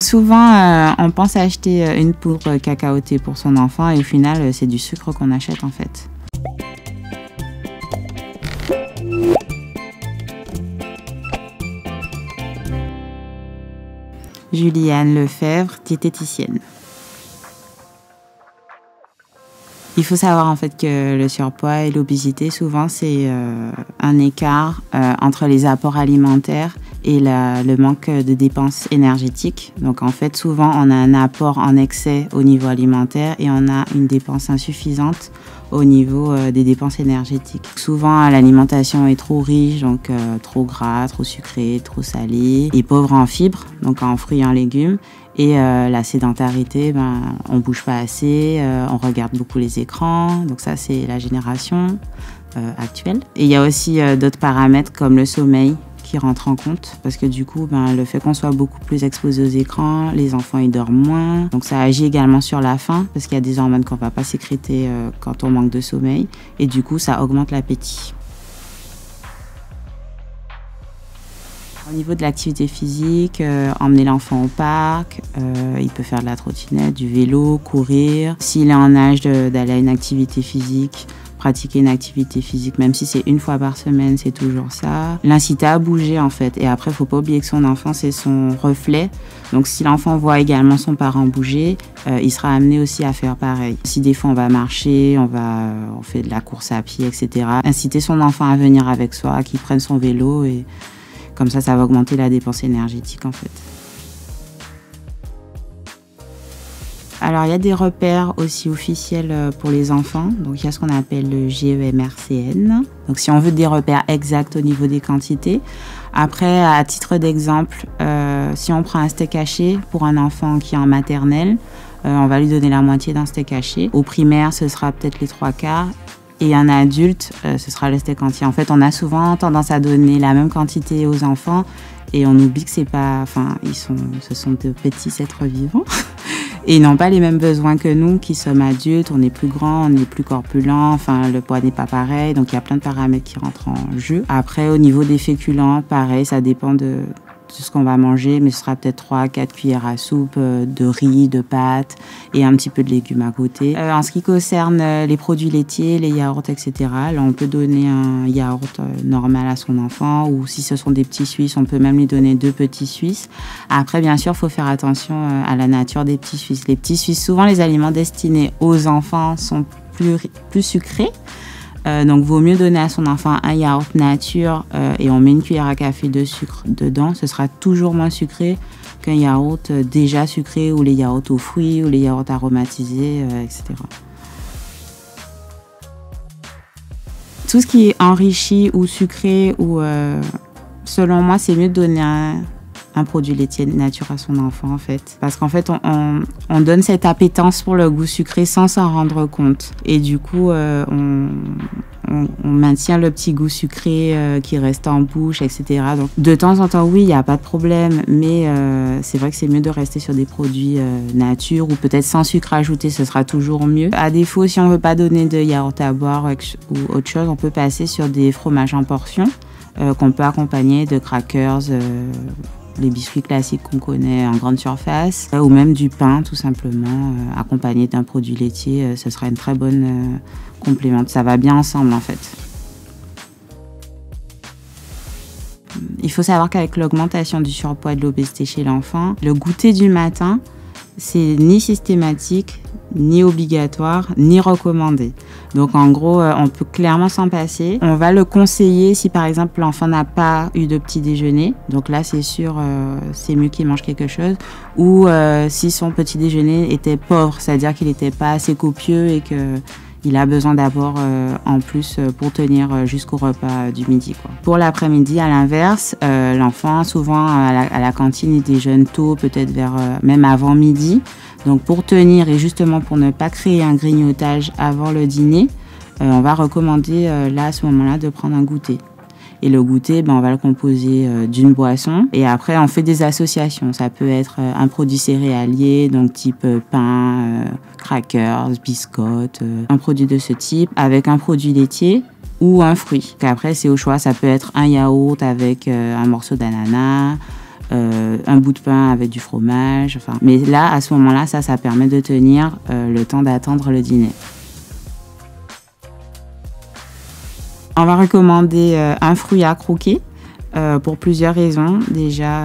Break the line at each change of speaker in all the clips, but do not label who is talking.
Souvent, on pense acheter une poudre cacaotée pour son enfant et au final, c'est du sucre qu'on achète en fait. Juliane Lefebvre, diététicienne. Il faut savoir en fait que le surpoids et l'obésité, souvent, c'est un écart entre les apports alimentaires et le manque de dépenses énergétiques. Donc en fait, souvent, on a un apport en excès au niveau alimentaire et on a une dépense insuffisante au niveau des dépenses énergétiques. Souvent, l'alimentation est trop riche, donc trop gras, trop sucré, trop salé, et pauvre en fibres, donc en fruits et en légumes. Et la sédentarité, on bouge pas assez, on regarde beaucoup les écrans. Donc ça, c'est la génération actuelle. Et il y a aussi d'autres paramètres comme le sommeil qui rentrent en compte. Parce que du coup, le fait qu'on soit beaucoup plus exposé aux écrans, les enfants, ils dorment moins. Donc ça agit également sur la faim parce qu'il y a des hormones qu'on va pas sécréter quand on manque de sommeil. Et du coup, ça augmente l'appétit. Au niveau de l'activité physique, emmener l'enfant au parc, il peut faire de la trottinette, du vélo, courir. S'il est en âge d'aller à une activité physique, pratiquer une activité physique, même si c'est une fois par semaine, c'est toujours ça. L'inciter à bouger en fait. Et après, il ne faut pas oublier que son enfant, c'est son reflet. Donc si l'enfant voit également son parent bouger, il sera amené aussi à faire pareil. Si des fois on va marcher, on fait de la course à pied, etc. Inciter son enfant à venir avec soi, qu'il prenne son vélo et comme ça va augmenter la dépense énergétique en fait. Alors il y a des repères aussi officiels pour les enfants. Donc il y a ce qu'on appelle le GEMRCN. Donc si on veut des repères exacts au niveau des quantités. Après, à titre d'exemple, si on prend un steak haché pour un enfant qui est en maternelle, on va lui donner la moitié d'un steak haché. Au primaire, ce sera peut-être les 3/4. Et un adulte, ce sera le steak entier. En fait, on a souvent tendance à donner la même quantité aux enfants et on oublie que c'est pas, ce sont de petits êtres vivants et ils n'ont pas les mêmes besoins que nous qui sommes adultes. On est plus grand, on est plus corpulent, le poids n'est pas pareil. Donc, il y a plein de paramètres qui rentrent en jeu. Après, au niveau des féculents, pareil, ça dépend de ce qu'on va manger, mais ce sera peut-être 3-4 cuillères à soupe de riz, de pâtes et un petit peu de légumes à côté. En ce qui concerne les produits laitiers, les yaourts, etc., là, on peut donner un yaourt normal à son enfant ou si ce sont des petits Suisses, on peut même lui donner 2 petits Suisses. Après, bien sûr, il faut faire attention à la nature des petits Suisses. Les petits Suisses, souvent, les aliments destinés aux enfants sont plus sucrés. Donc, vaut mieux donner à son enfant un yaourt nature et on met une cuillère à café de sucre dedans. Ce sera toujours moins sucré qu'un yaourt déjà sucré ou les yaourts aux fruits ou les yaourts aromatisés, etc. Tout ce qui est enrichi ou sucré, selon moi, c'est mieux de donner un produit laitier nature à son enfant en fait. Parce qu'en fait, on donne cette appétence pour le goût sucré sans s'en rendre compte. Et du coup, on maintient le petit goût sucré qui reste en bouche, etc. Donc, de temps en temps, oui, il n'y a pas de problème. Mais c'est vrai que c'est mieux de rester sur des produits nature ou peut-être sans sucre ajouté, ce sera toujours mieux. À défaut, si on ne veut pas donner de yaourt à boire ou autre chose, on peut passer sur des fromages en portions qu'on peut accompagner de crackers, les biscuits classiques qu'on connaît en grande surface, ou même du pain tout simplement, accompagné d'un produit laitier, ce sera une très bonne complément. Ça va bien ensemble en fait. Il faut savoir qu'avec l'augmentation du surpoids et de l'obésité chez l'enfant, le goûter du matin, c'est ni systématique, ni obligatoire, ni recommandé. Donc en gros, on peut clairement s'en passer. On va le conseiller si par exemple l'enfant n'a pas eu de petit déjeuner. Donc là, c'est sûr, c'est mieux qu'il mange quelque chose. Ou si son petit déjeuner était pauvre, c'est-à-dire qu'il n'était pas assez copieux et qu'il a besoin d'abord en plus pour tenir jusqu'au repas du midi, quoi. Pour l'après-midi, à l'inverse, l'enfant, souvent à la cantine, il déjeune tôt, peut-être vers même avant midi. Donc pour tenir et justement pour ne pas créer un grignotage avant le dîner, on va recommander là à ce moment-là de prendre un goûter. Et le goûter, on va le composer d'une boisson. Et après, on fait des associations. Ça peut être un produit céréalier, donc type pain, crackers, biscottes, un produit de ce type, avec un produit laitier ou un fruit. Après, c'est au choix. Ça peut être un yaourt avec un morceau d'ananas, un bout de pain avec du fromage. Enfin, mais là, à ce moment-là, ça permet de tenir le temps d'attendre le dîner. On va recommander un fruit à croquer pour plusieurs raisons. Déjà,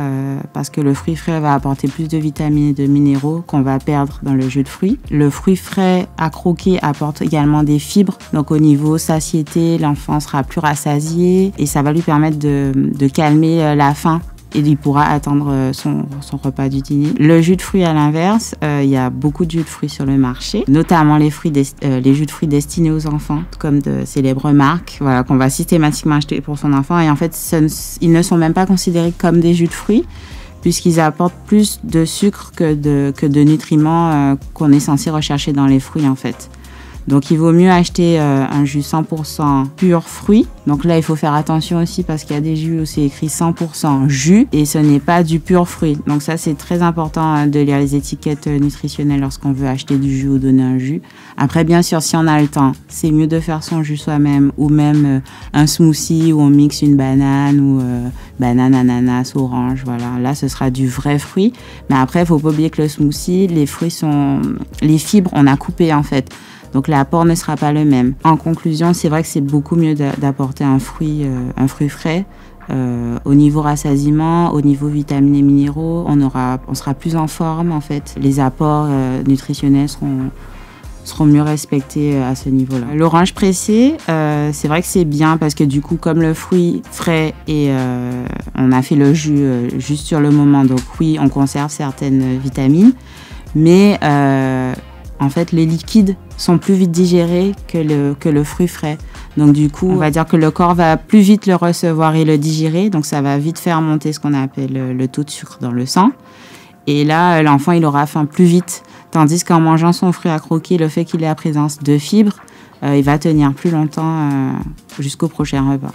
parce que le fruit frais va apporter plus de vitamines et de minéraux qu'on va perdre dans le jus de fruits. Le fruit frais à croquer apporte également des fibres. Donc au niveau satiété, l'enfant sera plus rassasié et ça va lui permettre de calmer la faim. Et il pourra attendre son repas du dîner. Le jus de fruits, à l'inverse, il y a beaucoup de jus de fruits sur le marché, notamment les jus de fruits destinés aux enfants, comme de célèbres marques, voilà, qu'on va systématiquement acheter pour son enfant. Et en fait, ils ne sont même pas considérés comme des jus de fruits, puisqu'ils apportent plus de sucre que de nutriments qu'on est censé rechercher dans les fruits, en fait. Donc il vaut mieux acheter un jus 100% pur fruit. Donc là, il faut faire attention aussi parce qu'il y a des jus où c'est écrit 100% jus et ce n'est pas du pur fruit. Donc ça, c'est très important de lire les étiquettes nutritionnelles lorsqu'on veut acheter du jus ou donner un jus. Après, bien sûr, si on a le temps, c'est mieux de faire son jus soi-même ou même un smoothie où on mixe une banane ou banane, ananas, orange. Voilà, là, ce sera du vrai fruit. Mais après, il ne faut pas oublier que le smoothie, les fibres, on a coupé en fait. Donc l'apport ne sera pas le même. En conclusion, c'est vrai que c'est beaucoup mieux d'apporter un fruit frais. Au niveau rassasiement, au niveau vitamines et minéraux, on sera plus en forme en fait. Les apports nutritionnels seront mieux respectés à ce niveau-là. L'orange pressé, c'est vrai que c'est bien parce que du coup, comme le fruit frais et on a fait le jus juste sur le moment, donc oui, on conserve certaines vitamines, mais en fait, les liquides sont plus vite digérés que le fruit frais. Donc du coup, on va dire que le corps va plus vite le recevoir et le digérer. Donc ça va vite faire monter ce qu'on appelle le taux de sucre dans le sang. Et là, l'enfant, il aura faim plus vite. Tandis qu'en mangeant son fruit à croquer, le fait qu'il ait la présence de fibres, il va tenir plus longtemps jusqu'au prochain repas.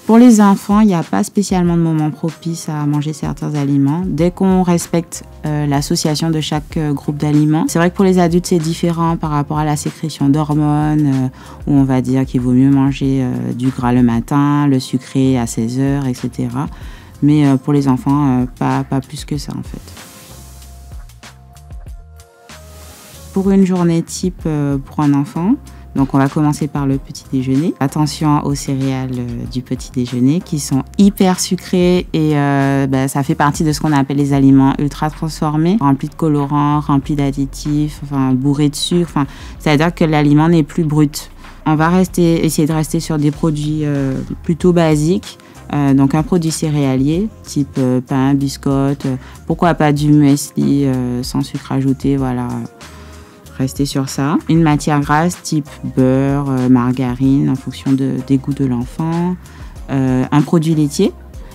Pour les enfants, il n'y a pas spécialement de moment propice à manger certains aliments. Dès qu'on respecte l'association de chaque groupe d'aliments, c'est vrai que pour les adultes, c'est différent par rapport à la sécrétion d'hormones, où on va dire qu'il vaut mieux manger du gras le matin, le sucré à 16 heures, etc. Mais pour les enfants, pas plus que ça en fait. Pour une journée type pour un enfant, donc on va commencer par le petit déjeuner. Attention aux céréales du petit déjeuner qui sont hyper sucrées et ça fait partie de ce qu'on appelle les aliments ultra transformés, remplis de colorants, remplis d'additifs, enfin bourrés de sucre. Enfin, c'est-à-dire que l'aliment n'est plus brut. On va essayer de rester sur des produits plutôt basiques. Donc un produit céréalier, type pain, biscotte, pourquoi pas du muesli sans sucre ajouté, voilà. Rester sur ça. Une matière grasse type beurre, margarine en fonction des goûts de l'enfant. Un produit laitier,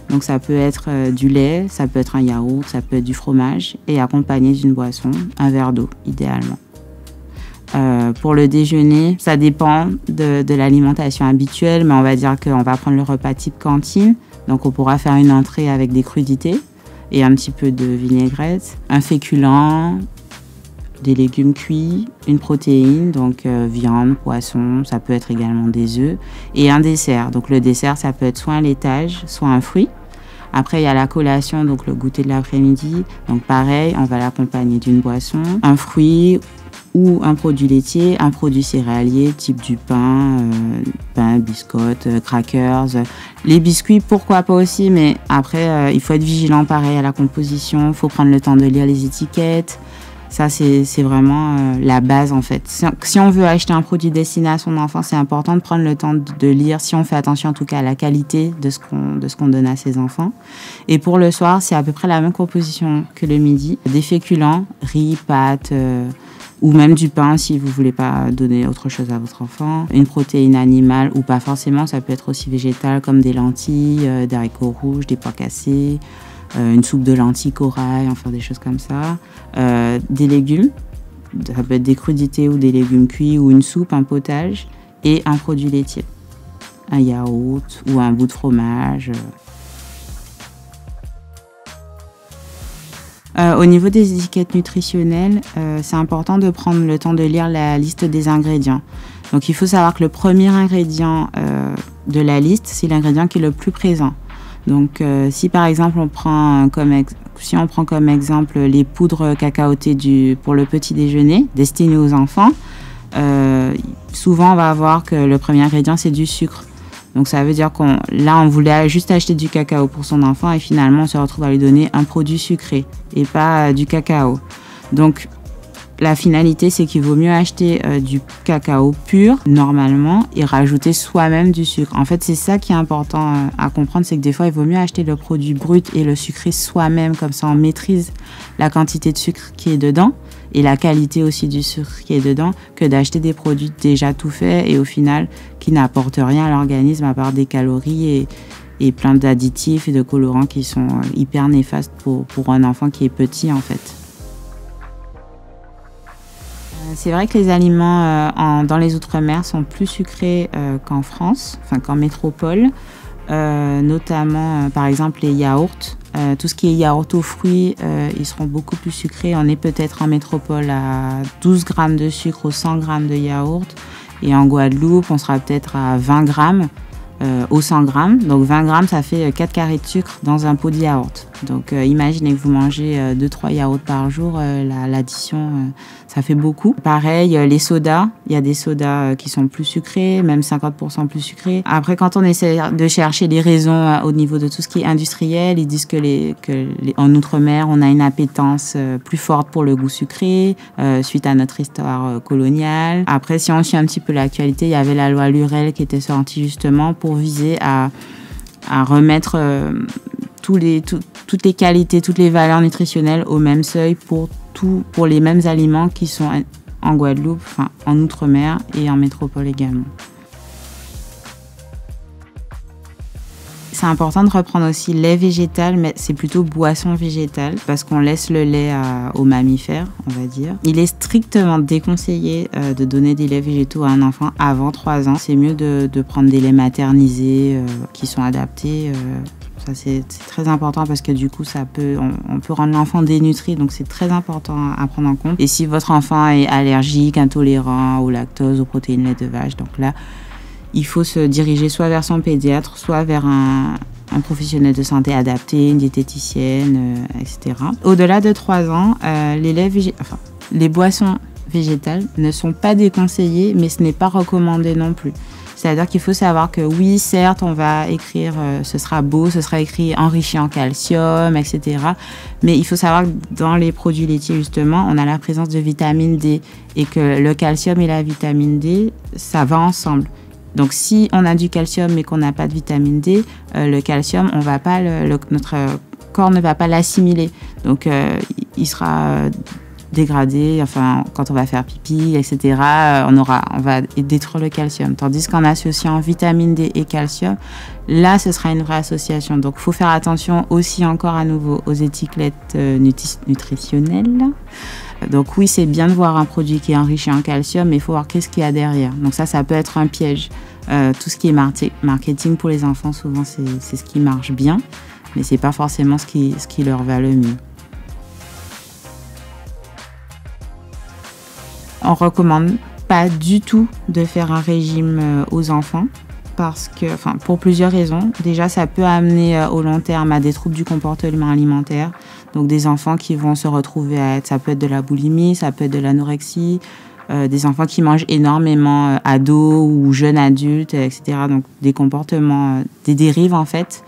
donc ça peut être du lait, ça peut être un yaourt, ça peut être du fromage et accompagné d'une boisson, un verre d'eau idéalement. Pour le déjeuner, ça dépend de l'alimentation habituelle, mais on va dire qu'on va prendre le repas type cantine, donc on pourra faire une entrée avec des crudités et un petit peu de vinaigrette, un féculent, des légumes cuits, une protéine, donc viande, poisson, ça peut être également des œufs, et un dessert. Donc le dessert, ça peut être soit un laitage, soit un fruit. Après, il y a la collation, donc le goûter de l'après-midi. Donc pareil, on va l'accompagner d'une boisson, un fruit ou un produit laitier, un produit céréalier, type du pain, biscottes, crackers. Les biscuits, pourquoi pas aussi, mais après, il faut être vigilant pareil à la composition, il faut prendre le temps de lire les étiquettes. Ça, c'est vraiment la base, en fait. Si on veut acheter un produit destiné à son enfant, c'est important de prendre le temps de lire, si on fait attention en tout cas à la qualité de ce qu'on donne à ses enfants. Et pour le soir, c'est à peu près la même composition que le midi. Des féculents, riz, pâtes, ou même du pain si vous voulez pas donner autre chose à votre enfant. Une protéine animale, ou pas forcément, ça peut être aussi végétal, comme des lentilles, des haricots rouges, des pois cassés, une soupe de lentilles corail, enfin des choses comme ça. Des légumes, ça peut être des crudités ou des légumes cuits ou une soupe, un potage et un produit laitier, un yaourt ou un bout de fromage. Au niveau des étiquettes nutritionnelles, c'est important de prendre le temps de lire la liste des ingrédients. Donc il faut savoir que le premier ingrédient de la liste, c'est l'ingrédient qui est le plus présent. Donc, si par exemple on prend comme exemple les poudres cacaotées pour le petit déjeuner destinées aux enfants, souvent on va voir que le premier ingrédient c'est du sucre. Donc ça veut dire on voulait juste acheter du cacao pour son enfant et finalement on se retrouve à lui donner un produit sucré et pas du cacao. Donc la finalité c'est qu'il vaut mieux acheter du cacao pur normalement et rajouter soi-même du sucre. En fait c'est ça qui est important à comprendre, c'est que des fois il vaut mieux acheter le produit brut et le sucrer soi-même, comme ça on maîtrise la quantité de sucre qui est dedans et la qualité aussi du sucre qui est dedans, que d'acheter des produits déjà tout faits et au final qui n'apportent rien à l'organisme à part des calories et plein d'additifs et de colorants qui sont hyper néfastes pour un enfant qui est petit en fait. C'est vrai que les aliments dans les Outre-mer sont plus sucrés qu'en France, enfin qu'en métropole, notamment par exemple les yaourts. Tout ce qui est yaourt aux fruits, ils seront beaucoup plus sucrés. On est peut-être en métropole à 12 grammes de sucre aux 100 grammes de yaourt. Et en Guadeloupe, on sera peut-être à 20 grammes aux 100 grammes. Donc 20 grammes, ça fait 4 carrés de sucre dans un pot de yaourt. Donc imaginez que vous mangez 2-3 yaourts par jour, l'addition, ça fait beaucoup. Pareil, les sodas, il y a des sodas qui sont plus sucrés, même 50% plus sucrés. Après, quand on essaie de chercher les raisons au niveau de tout ce qui est industriel, ils disent en Outre-mer, on a une appétence plus forte pour le goût sucré, suite à notre histoire coloniale. Après, si on suit un petit peu l'actualité, il y avait la loi Lurel qui était sortie justement pour viser à remettre toutes les qualités, toutes les valeurs nutritionnelles au même seuil pour les mêmes aliments qui sont en Guadeloupe, enfin en Outre-mer et en métropole également. C'est important de reprendre aussi lait végétal, mais c'est plutôt boisson végétale parce qu'on laisse le lait aux mammifères, on va dire. Il est strictement déconseillé de donner des laits végétaux à un enfant avant 3 ans. C'est mieux de prendre des laits maternisés qui sont adaptés. Ça, c'est très important parce que du coup, on peut rendre l'enfant dénutri, donc c'est très important à prendre en compte. Et si votre enfant est allergique, intolérant au lactose, aux protéines lait de vache, donc là, il faut se diriger soit vers son pédiatre, soit vers un professionnel de santé adapté, une diététicienne, etc. Au-delà de 3 ans, les boissons végétales ne sont pas déconseillées, mais ce n'est pas recommandé non plus. C'est-à-dire qu'il faut savoir que oui, certes, on va écrire, ce sera beau, ce sera écrit enrichi en calcium, etc. Mais il faut savoir que dans les produits laitiers, justement, on a la présence de vitamine D et que le calcium et la vitamine D, ça va ensemble. Donc, si on a du calcium mais qu'on n'a pas de vitamine D, le calcium, notre corps ne va pas l'assimiler. Donc, il sera dégradé, enfin, quand on va faire pipi, etc., on va détruire le calcium. Tandis qu'en associant vitamine D et calcium, là, ce sera une vraie association. Donc, il faut faire attention aussi encore à nouveau aux étiquettes nutritionnelles. Donc oui, c'est bien de voir un produit qui est enrichi en calcium, mais il faut voir qu'est-ce qu'il y a derrière. Donc ça peut être un piège. Tout ce qui est marketing pour les enfants, souvent, c'est ce qui marche bien, mais c'est pas forcément ce qui leur va le mieux. On recommande pas du tout de faire un régime aux enfants pour plusieurs raisons. Déjà, ça peut amener au long terme à des troubles du comportement alimentaire. Donc des enfants qui vont se retrouver ça peut être de la boulimie, ça peut être de l'anorexie, des enfants qui mangent énormément ados ou jeunes adultes, etc. Donc des comportements, des dérives en fait.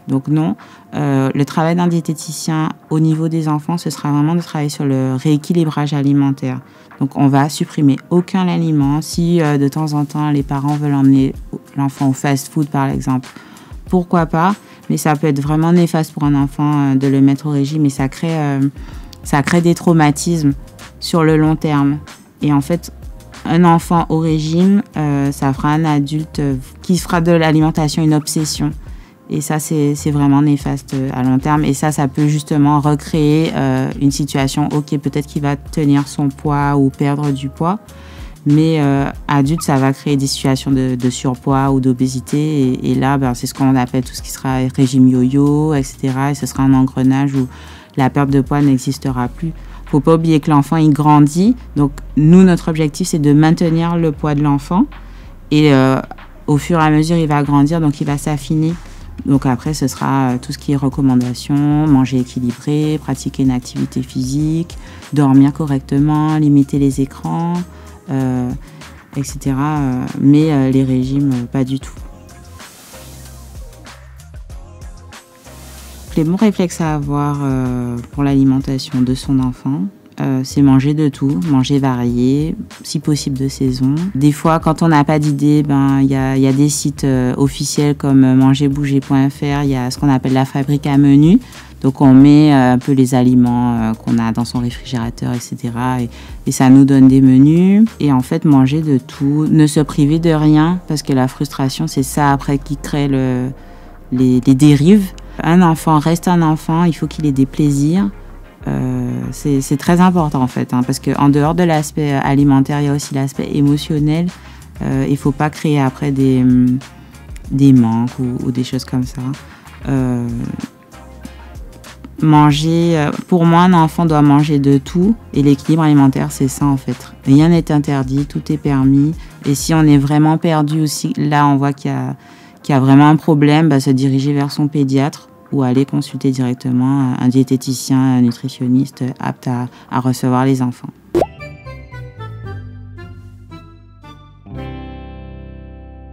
Donc non, le travail d'un diététicien au niveau des enfants, ce sera vraiment de travailler sur le rééquilibrage alimentaire. Donc on va supprimer aucun aliment. Si de temps en temps les parents veulent emmener l'enfant au fast-food par exemple, pourquoi pas, mais ça peut être vraiment néfaste pour un enfant de le mettre au régime et ça crée des traumatismes sur le long terme. Et en fait, un enfant au régime, ça fera un adulte qui fera de l'alimentation une obsession. Et ça, c'est vraiment néfaste à long terme. Et ça peut justement recréer une situation, ok, peut-être qu'il va tenir son poids ou perdre du poids. Mais adulte, ça va créer des situations de surpoids ou d'obésité. Et là, c'est ce qu'on appelle tout ce qui sera régime yo-yo, etc. Et ce sera un engrenage où la perte de poids n'existera plus. Faut pas oublier que l'enfant, il grandit. Donc, nous, notre objectif, c'est de maintenir le poids de l'enfant. Et au fur et à mesure, il va grandir, donc il va s'affiner. Donc après, ce sera tout ce qui est recommandations, manger équilibré, pratiquer une activité physique, dormir correctement, limiter les écrans, etc. Mais les régimes, pas du tout. Les bons réflexes à avoir pour l'alimentation de son enfant, c'est manger de tout, manger varié, si possible de saison. Des fois, quand on n'a pas d'idée, il y a des sites officiels comme mangerbouger.fr, il y a ce qu'on appelle la fabrique à menu. Donc on met un peu les aliments qu'on a dans son réfrigérateur, etc. Et ça nous donne des menus. Et en fait, manger de tout, ne se priver de rien, parce que la frustration, c'est ça après qui crée les dérives. Un enfant reste un enfant, il faut qu'il ait des plaisirs. C'est très important en fait, parce qu'en dehors de l'aspect alimentaire, il y a aussi l'aspect émotionnel. Il ne faut pas créer après des manques ou des choses comme ça. Pour moi, un enfant doit manger de tout, et l'équilibre alimentaire, c'est ça en fait. Rien n'est interdit, tout est permis. Et si on est vraiment perdu aussi, là on voit qu'il y a vraiment un problème, se diriger vers son pédiatre ou aller consulter directement un diététicien, un nutritionniste apte à recevoir les enfants.